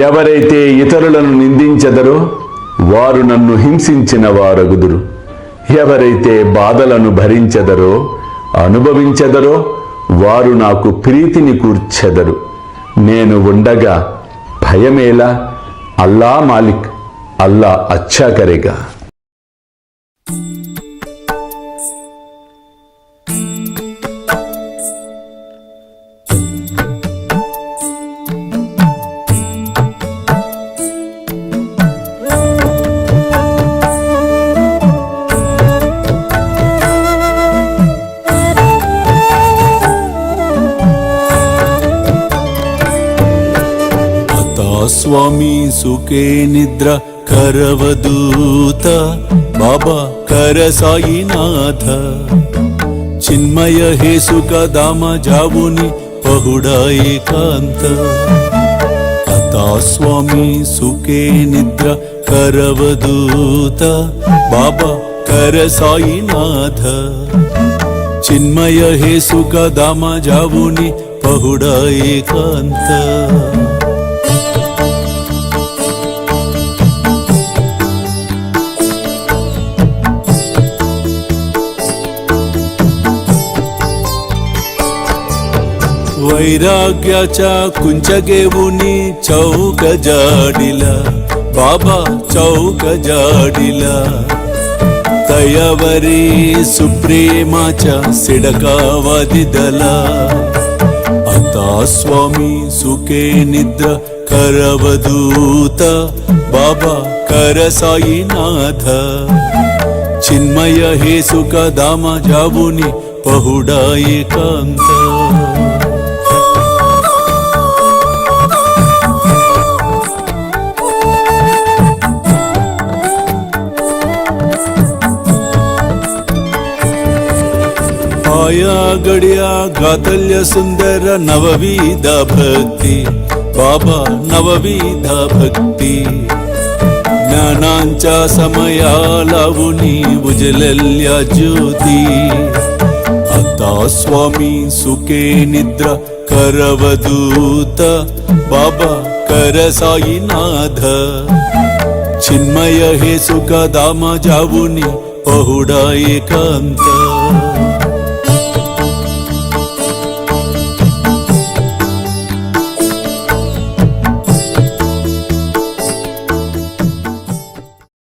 ఎవరైతే ఇతరులను నిందించెదరో వారు నన్ను హింసించిన వారగుదురు. ఎవరైతే బాధలను భరించెదరో అనుభవించెదరో వారు నాకు ప్రీతిని కూర్చెదరు. నేను ఉండగా భయమేలా, అల్లా మాలిక్, అల్లా అచ్చా కరేగా. స్వామి సుఖే నిద్ర కరవదూత బాబా కర సాయినాథ చిన్మయ హే సుఖ దామ జావుని పహుడా ఏకాంత అతా స్వామి సుఖే నిద్ర కరవదూత బాబా కర సాయినాథ చిన్మయ హే సుఖ దామ జావుని పహుడా ఏకాంత वैराग्याच्या कुंचगेवुनी चौक जाडिला बाबा चौक जाडिला तयावरी सुप्रेमाच्या सिडकावादिदला आता स्वामी सुखे निद्र करवदूत बाबा कर साईनाथ चिन्मय हे सुख दामा जावुनी पहुडा एकांत आया गड्या गातल्य सुंदर नवविध भक्ती बाबा नवविध भक्ती ज्ञानांच्या समया लावुनी उजलल्या ज्योती आता स्वामी सुखे निद्रा करवदूत बाबा कर साईनाथ चिन्मय हे सुख दामा जावुनी पहुडा एकांत